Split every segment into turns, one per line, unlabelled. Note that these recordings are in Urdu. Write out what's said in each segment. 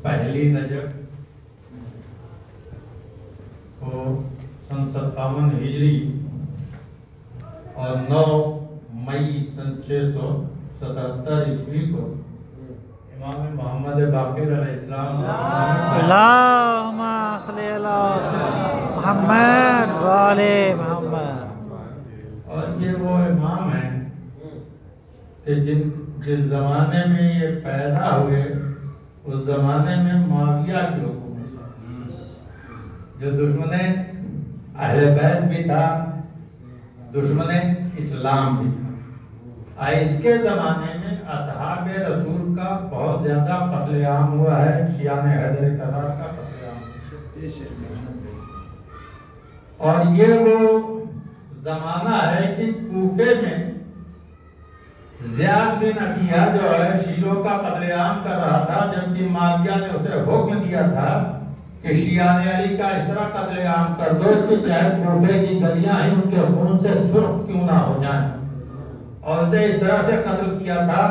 پہلی رجب کو سن 57 ہجری اور 9 مئی سن 677 عیسوی کو امام محمد باقر علیہ السلام
اللہم صلی علی محمد وآل محمد.
اور یہ وہ امام ہیں کہ جس زمانے میں یہ پیدا ہوئے اس زمانے میں معاویہ کی حکومت جو دشمن اہل بیت بھی تھا، دشمن اسلام بھی تھا. اس کے زمانے میں اصحاب رسول کا بہت زیادہ قتل عام ہوا ہے، شیعہ حیدر کرار کا قتل عام. اور یہ وہ زمانہ ہے کہ کوفے میں زیاد بن عبیہ جو ہے شیعوں کا قتل عام کر رہا تھا، جبکہ معاویہ نے اسے حکم دیا تھا کہ شیعہ علی کا اس طرح قتل عام کر دو کہ چاہے کوفے کی گلیاں ہیں ان کے خون سے سرخ کیوں نہ ہو جائیں. اور اسے اس طرح سے قتل کیا تھا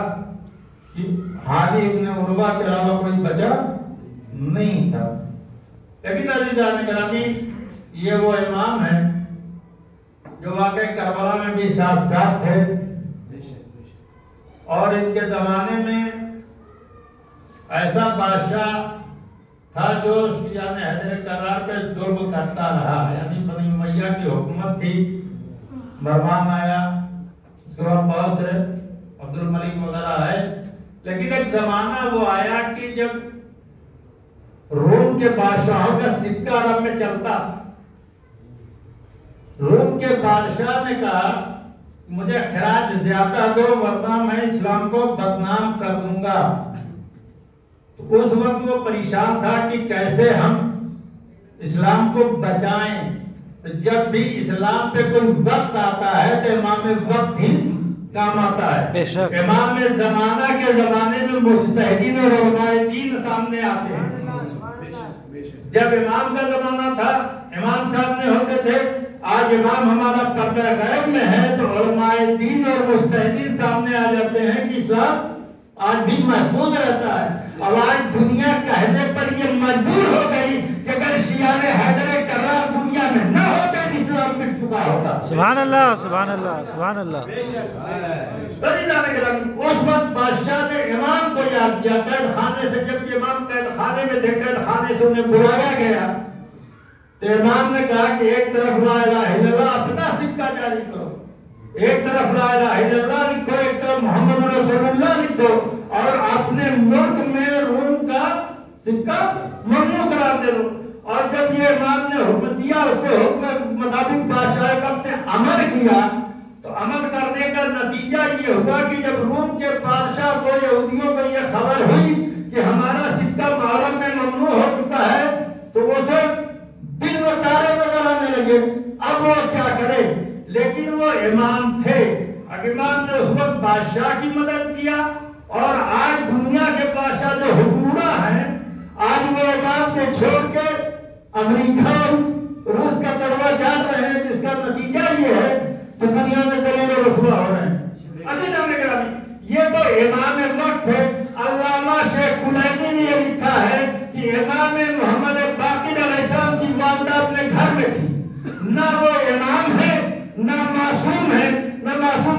کہ ہادی ابن عروہ کے علاوہ کوئی بچا نہیں تھا. لیکن عزیزان گرامی، یہ وہ امام ہیں جو واقعی کربلا میں بھی ساتھ ساتھ تھے، اور ان کے زمانے میں ایسا بادشاہ تھا جو شیعہ حیدر کرار پہ ظلم کرتا رہا. یعنی بنی امیہ کی حکومت تھی، مروان آیا، اس کے بعد بہت سے عبد الملک وغیرہ آئے. لیکن ایک زمانہ وہ آیا کہ جب روم کے بادشاہوں کا سکہ عرب میں چلتا تھا. روم کے بادشاہ نے کہا مجھے خراج زیادہ دو ورنہ میں اسلام کو بدنام کر دوں گا. تو اس وقت وہ پریشان تھا کہ کیسے ہم اسلام کو بچائیں. تو جب بھی اسلام پہ کوئی وقت آتا ہے تو امام وقت ہی کام آتا ہے. امام زمانہ کے زمانے میں مجتہدین اور علماء دین سامنے آتے ہیں. جب امام کا زمانہ تھا امام صاحب نے ہوتے تھے. آج امام ہمارا پردہ غیب میں ہے تو علماء دین اور مجتہدین سامنے آ جاتے ہیں کہ اسلام آج بھی محفوظ رہتا ہے. اب آج دنیا کہنے پر یہ مجبور ہو گئی کہ اگر شیعہ حیدر کرار دنیا میں نہ ہوتے تو اسلام مٹ چکا ہوتا.
سبحان اللہ، سبحان اللہ، سبحان اللہ.
اس وقت بادشاہ نے امام کو یاد کیا قید خانے سے. جب امام قید خانے میں تھے، قید خانے سے انہیں بلایا گیا تو امام نے کہا کہ ایک طرف لا الہ الا اللہ اپنا سکہ جاری کرو، ایک طرف لا الہ الا اللہ لکھو، ایک طرف محمد رسول اللہ لکھو، اور اپنے ملک میں روم کا سکہ ممنوع قرار دے دو. اور جب یہ امام نے حکم دیا، اس کے حکم مطابق بادشاہ وقت نے عمل کیا، تو عمل کرنے کا نتیجہ یہ ہوا کہ جب روم کے بادشاہ کو یہودیوں کو یہ خبر ہوئی کہ ہمارا سکہ محرم میں ممنوع ہو چکا ہے تو وہ سب دن و تارے نظر آنے لگے. اب وہ کیا کرے؟ لیکن وہ امام تھے. امام نے اس وقت بادشاہ کی مدد کیا، اور آج دنیا کے بادشاہ جو حکمراں ہیں آج وہ امام کو چھوڑ کے امریکہ روس کا تڑوا جان رہے ہیں، جس کا نتیجہ یہ ہے کہ دنیا میں ذلیل و رسوا ہو رہے ہیں. یہ تو امام وقت ہے. علامہ شیخ کلینی نے یہ لکھا ہے کہ امام محمد باقر علیہ السلام کی والدہ اپنے گھر میں تھی. نہ وہ امام ہے نہ معصوم ہے، نہ معصوم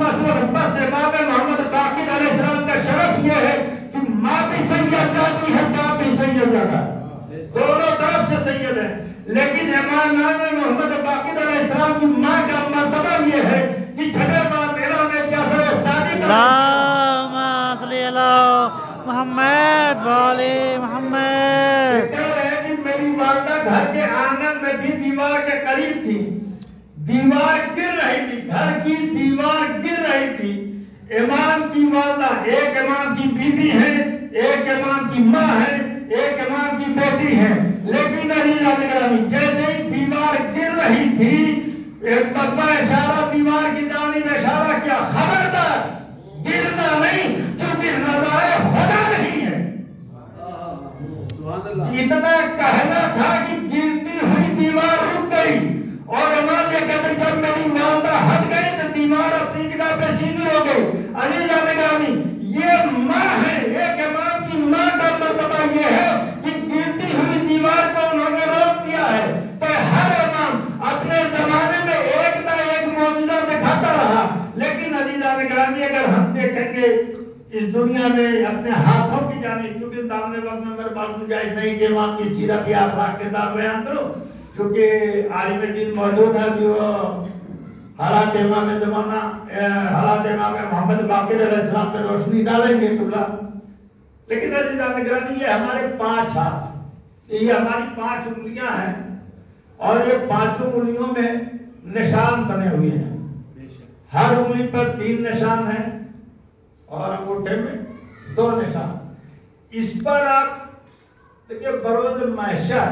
بس امام محمد باقر علیہ السلام کا شرف یہ ہے کہ ماں بھی سید جاتی ہے، باپ بھی سید جاتا ہے، دونوں طرف سے سید ہے. لیکن امام محمد باقر علیہ السلام کی ماں کا مرتبہ یہ ہے کہ جھگڑے بعد میرا میں جعفر ثانی کا
اللہم صلی علی محمد وآل محمد.
میری والدہ گھر کے آنگن میں تھی، دیوار کے قریب تھی، دیوار گر رہی تھی، گھر کی دیوار گر رہی تھی. امام کی والدہ ایک امام کی بیوی ہے، ایک امام کی ماں ہے، ایک امام کی بیٹی ہے. لیکن جیسے ہی دیوار گر رہی تھی ایک بابا اشارہ دیوار کی داڑھی میں اشارہ کیا، خبردار گرنا نہیں، چونکہ رضائے خدا نہیں ہے. اتنا کہنا تھا کہ گرتی ہوئی دیوار رک گئی. اور امام یہ کہتے جب میری والدہ ہٹ گئی تو دیوار اپنی جگہ پہ سیدھی ہو گئی. علی جان گرامی، یہ ماں ہے، ایک امام کی ماں کا مرتبہ یہ ہے کہ ہاتھوں کی جانب، چونکہ دامنے وقت میں میرے پاس گنجائش نہیں کہ امام کی سیرت یا اخلاق کتاب بیان کروں، چونکہ عالم دین موجود ہے جو حالات امام زمانہ، حالات امام محمد باقر علیہ السلام پہ روشنی ڈالیں گے قبلہ۔ لیکن عزیزان نگرانی، یہ ہمارے 5 ہاتھ، یہ ہماری 5 انگلیاں ہیں، اور یہ 5 انگلیوں میں نشان بنے ہوئے ہیں۔ ہر انگلی پر 3 نشان ہیں اور انگوٹھے میں 2 نشان۔ اس پر آپ دیکھیں بروز محشر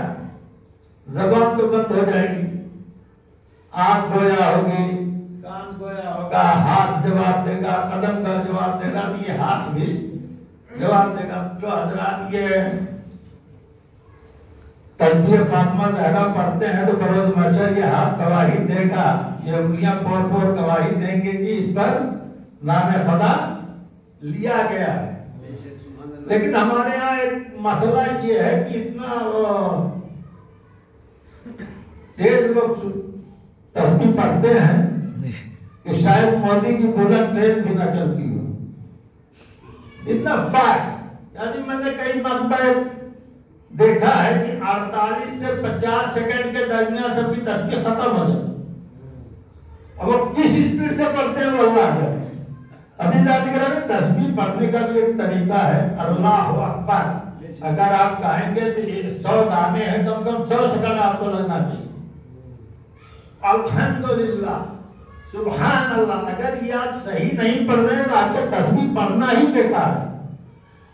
زبان تو بند ہو جائے گی، آنکھ گویا ہوگی، کان گویا ہوگا، ہاتھ جواب دے گا، قدم کا جواب دے گا، یہ ہاتھ بھی جواب دے گا۔ جو حضرات یہ تسبیح فاطمہ زہرا پڑھتے ہیں تو بروز محشر یہ ہاتھ گواہی دے گا، یہ انگلیاں پور پور گواہی دیں گے کہ اس پر نام خدا لیا گیا ہے۔ لیکن ہمارے ہاں ایک مسئلہ یہ ہے کہ اتنا تیز لوگ تسبیح پڑھتے ہیں کہ شاید مودی کی بلٹ ٹرین بھی نہ چلتی ہو، اتنا فاسٹ۔ یعنی میں نے کئی مرتبہ دیکھا ہے کہ 48 سے 50 سیکنڈ کے درمیان سے بھی تسبیح ختم ہو جاتی، اور وہ کس اسپیڈ سے پڑھتے ہیں وہ اللہ جانے۔ عزیزان گرامی، تسبیح پڑھنے کا بھی ایک طریقہ ہے، اللہ اکبر۔ اگر آپ کہیں گے تو یہ 100 دانے ہیں، کم کم 100 سیکنڈ آپ کو لگنا چاہیے۔ الحمدللہ، سبحان اللہ۔ اگر یہ آپ صحیح نہیں پڑھ رہے ہیں تو آپ کو تسبیح پڑھنا ہی بیکار ہے۔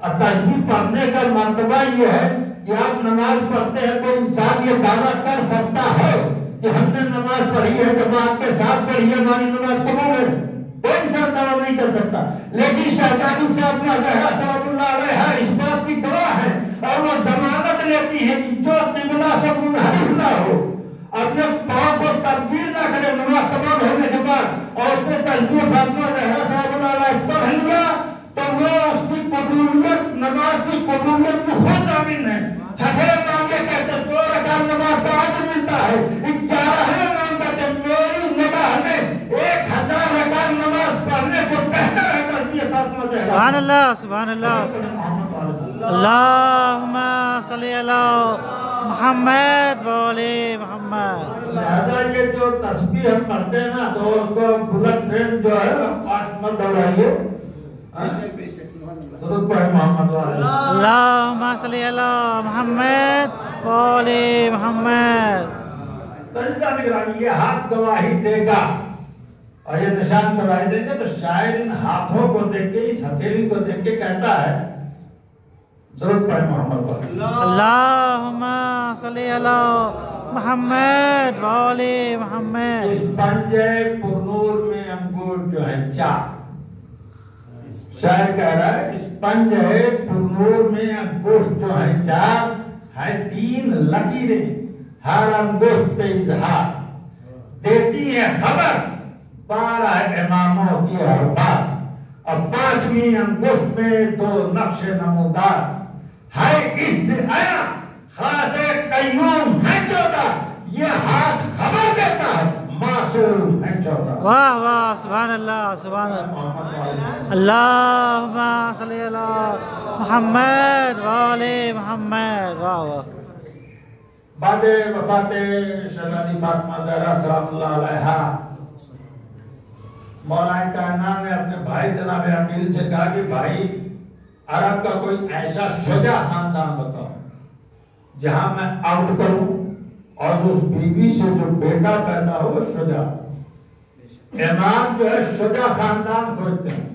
اور تسبیح پڑھنے کا مرتبہ یہ ہے کہ آپ نماز پڑھتے ہیں، کوئی انسان یہ دعویٰ کر سکتا ہے کہ ہم نے نماز پڑھی ہے، جماعت کے ساتھ پڑھی ہے، ہماری نماز قبول ہے، کوئی انسان دعویٰ نہیں کر سکتا۔ لیکن شہزادی صاحب زہرا صلی اللہ علیہ اس بات کی گواہ ہے، اور وہ ضمانت لیتی ہے کہ جو قبلہ سے منحرف نہ ہو، اپنے پاؤں کو تبدیل نہ کرے نماز تمام ہونے کے بعد، اور اس نے تسبیح فاطمہ زہرا صلی اللہ علیہ پڑھ لیا، تو وہ اس کی قبولیت، نماز کی قبولیت کی خود ضامن ہے۔ چھٹے امام یہ کہتے ہیں 2 رکعت نماز کا اجر ملتا ہے، 11ویں امام کہتے ہیں میری نگاہ میں 1000 رکعت نماز پڑھنے سے بہتر ہے تسبیح فاطمہ زہرا۔
سبحان اللہ، سبحان اللہ۔ اللہم صلی علی محمد وعلی محمد۔
لہذا یہ جو تسبیح ہم پڑھتے ہیں نا، تو اس کو بلٹ ٹرین جو ہے فاسٹ مت دوڑائیے، درود پڑھیں محمد وعلی۔
اللہم صلی علی محمد وعلی محمد۔
عزیزان گرامی، یہ ہاتھ گواہی دے گا اور یہ نشان گواہی دے گا، تو شاعر ان ہاتھوں کو دیکھ کے، اس ہتھیلی کو دیکھ کے کہتا ہے درود پڑھیں محمد وعلی۔
اللہم صلی علی محمد وعلی محمد۔
اس پنجے پرنور میں انگور جو ہے 4، شاعر کہہ رہا ہے اس پنجے پرنور میں انگوشت جو ہے 4 ہے، 3 لکیریں ہر انگوشت پہ اظہار دیتی ہے خبر 12 اماموں کی ہر بات، اور 5ویں انگوشت میں 2 نقش نمودار ہے، اس سے آیا خاص قیوم ہے 14، یہ ہاتھ خبر دیتا ہے معصوم ہے 14۔
واہ واہ، سبحان اللہ، سبحان اللہ۔ اللہم صلی علی محمد وعلی محمد۔ واہ واہ۔
بعد وفات شہزادی فاطمہ زہرا سلام اللہ علیہا، مولا کائنات نے اپنے بھائی جناب عقیل سے کہا کہ بھائی عرب کا کوئی ایسا شجاع خاندان بتاؤ جہاں میں آؤٹ کروں، اور اس بیوی سے جو بیٹا پیدا ہو شجاع۔ امام جو ہے شجاع خاندان کھوجتے ہیں،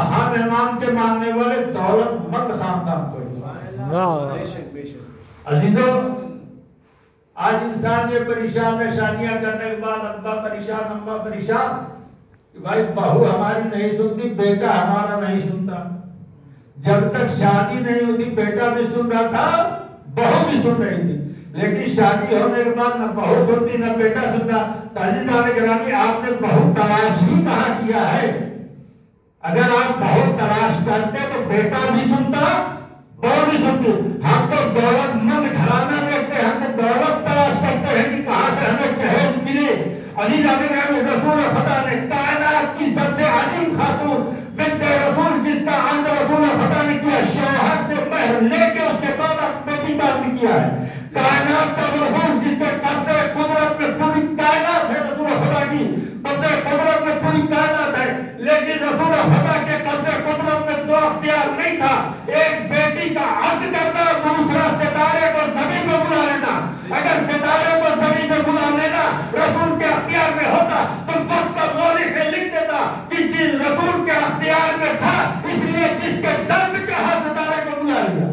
ہم امام کے ماننے والے دولت مند خاندان کھوجتے ہیں۔ عزیزوں، آج انسان یہ پریشان ہے، شادیاں کرنے کے بعد ابا پریشان، اماں پریشان کہ بھائی بہو ہماری نہیں سنتی، بیٹا ہمارا نہیں سنتا۔ جب تک شادی نہیں ہوتی بیٹا بھی سن رہا تھا، بہو بھی سن رہی تھی، لیکن شادی ہونے کے بعد نہ بہو سنتی نہ بیٹا سنتا۔ عزیزان گرامی، آپ نے بہو تلاش ہی کہاں کیا ہے؟ اگر آپ بہو تلاش کرتے تو بیٹا بھی سنتا، بہو بھی سنتی۔ ہم تو دولت مند گھرانہ دیکھتے ہیں، ہم تو دولت تلاش کرتے ہیں کہ کہاں سے ہمیں جہیز ملے۔ عزیزان گرامی، رسول خدا نے کائنات کی سب سے عظیم خاتون بنت رسول، جس کا عند رسول خدا نے کیا کا عرض کرنا دوسرا ستارے کو زمین میں بلا لینا. اگر ستارے کو زمین میں بلا لینا رسول کے اختیار میں ہوتا تو وقت کا مورخ لکھ دیتا کہ جس رسول کے اختیار میں تھا اس لیے جس کے در میں چاہا ستارے کو بلا لیا.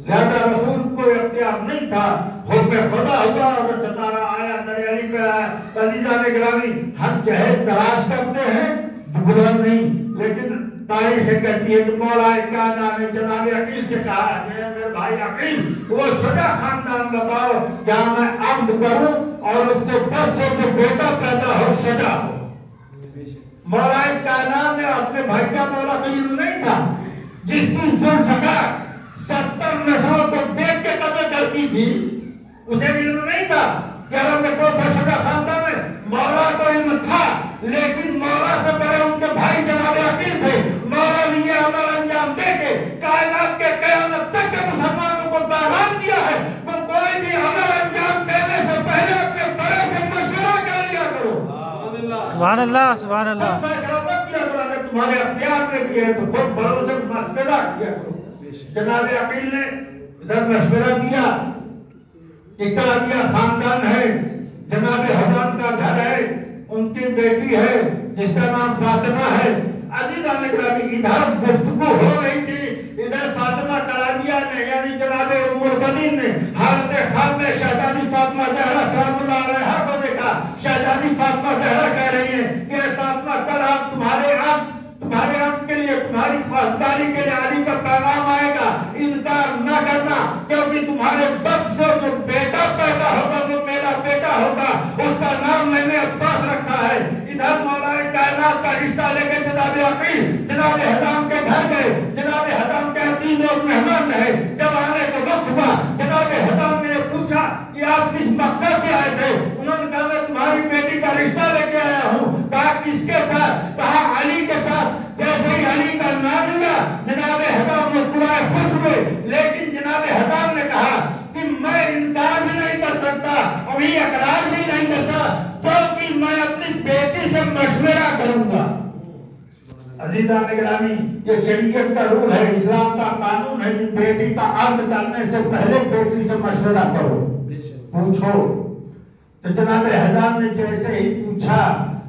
لہذا رسول کو اختیار نہیں تھا, حکم خدا ہوا اور ستارہ آیا, در علی پہ آیا. عزیزان گرامی, ہم جہل تلاش کرتے ہیں بلند نہیں, لیکن تاریخ کہتی ہے کہ مولا کائنات نے جناب عقیل سے کہا ہے میرے بھائی عقیل وہ شجاع خاندان بتاؤ جہاں میں عقد کروں اور اس کے بعد سے جو بیٹا پیدا ہو شجاع ہو. مولا کائنات نے اپنے بھائی کا مولا کا علم نہیں تھا جس کی ذوالفقار 70 نسلوں کو دیکھ کے قتل کرتی تھی, اسے علم نہیں تھا کہ عرب میں کون سا شجاع خاندان ہے. مولا کو علم تھا لیکن مولا سے پہلے ان کے بھائی جناب عقیل تھے. مولا نے یہ عمل انجام دے کے کائنات کے قیامت تک کے مسلمانوں کو دعوت دیا ہے کہ کوئی بھی عمل انجام دینے سے پہلے اپنے بڑے سے مشورہ کر لیا کرو.
سبحان اللہ سبحان اللہ.
اگر تمہارے اختیار میں بھی ہے تو خود بڑوں سے مشورہ کیا کرو. جناب عقیل نے ادھر مشورہ دیا, اقرا خاندان ہے, جناب حضرت کا گھر ہے, ان کی بیٹی ہے جس کا نام فاطمہ ہے. عزیزان گرامی ادھر گفتگو ہو رہی تھی, ادھر فاطمہ کلابیہ نے یعنی جناب ام المؤمنین نے حالت خواب میں شہزادی فاطمہ زہرا سلام اللہ علیہا کو دیکھا. شہزادی فاطمہ زہرا کہہ رہی ہے کہ اے فاطمہ کل آپ تمہارے آپ کے لیے تمہاری خواستگاری کے لیے علی کا پیغام آئے گا, انکار نہ کرنا کیونکہ تمہارے بخت سے جو بیٹا پیدا ہوگا وہ میرا بیٹا ہوگا, اس کا نام میں نے عباس رکھا ہے. ادھر مولا کائنات کا رشتہ لے کے جناب عقیل جناب حضام کے گھر گئے. جناب حضام کے 3 لوگ مہمان رہے. جب آنے کا وقت ہوا جناب حضام نے پوچھا کہ آپ کس مقصد سے آئے تھے. انہوں نے کہا میں تمہاری بیٹی کا رشتہ لے کے آیا ہوں. کہا کس کے ساتھ؟ کہا علی کے ساتھ. جیسے ہی علی کا نام لیا جناب حضام مسکرائے خوش ہوئے, لیکن جناب حضام نے کہا کہ میں انکار بھی نہیں کر سکتا ابھی اقرار بھی نہیں کرتا کیونکہ میں اپنی بیٹی سے مشورہ کروں گا. عزیزان گرامی یہ شریعت کا رول ہے, اسلام کا قانون ہے کہ بیٹی کا عقد کرنے سے پہلے بیٹی سے مشورہ کرو, پوچھو. تو جناب حضام نے جیسے ہی پوچھا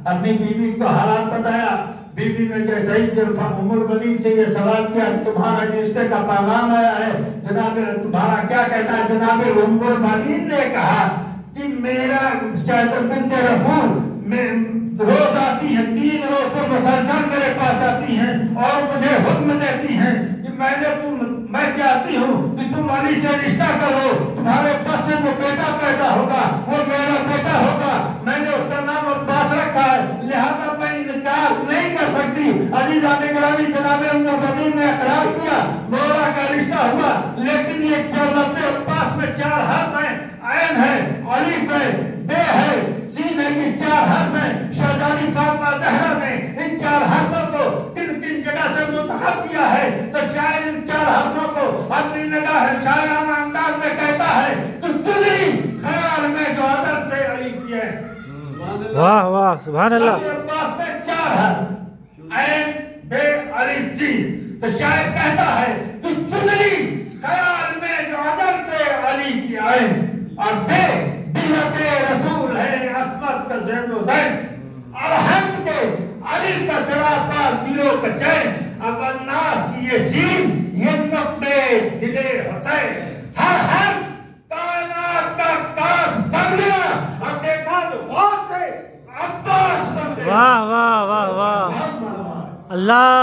اپنی بیوی کو حالات بتایا. بیوی نے جیسے ہی ام المؤمنین سے یہ سوال کیا تمہارا رشتے کا پیغام آیا ہے, جناب تمہارا کیا کہنا ہے. جناب ام المؤمنین نے کہا کہ میرا شہزادہ بنت رسول میں روز آتی ہیں, 3 روز سے مسلسل میرے پاس آتی ہیں اور مجھے حکم دیتی ہیں کہ میں چاہتی ہوں کہ تم علی سے رشتہ کرو, تمہارے پاس سے جو بیٹا پیدا ہوگا وہ میرا بیٹا ہوگا. میں نے اس کا نام عباس رکھا ہے, لہذا میں انکار نہیں کر سکتی. عزیزان گرامی جناب ام المؤمنین نے اقرار کیا, مولا کا رشتہ ہوا. لیکن یہ جو لفظ عباس میں 4 حرف ہیں, عین ہے, الف ہے, بے ہے, سین ہے, یہ 4 حرف ہیں. شہزادی فاطمہ زہرا نے ان 4 حرفوں کو کن جگہ سے منتخب کیا ہے تو شاعر ان 4 حرفوں کو اپنی نگاہ شاعرانہ انداز میں کہتا ہے تو چنری خیال میں جو حضرت سے علی کیا ہے.
واہ واہ سبحان اللہ.
عباس میں 4 حرف عین بے الف جیم, تو شاعر کہتا ہے تو چنری خیال میں جو حضرت سے علی کی عین, اور بے بلت رسول ہے عصمت کا زین و زین, اور حمد کے علی کا سراپا دلوں کا چین, اب الناس کی یہ سین یہ نقطے دل حسین. ہر ہر کائنات کا کاس بن گیا اور دیکھا تو غور سے عباس بن گیا.
واہ واہ واہ واہ اللہ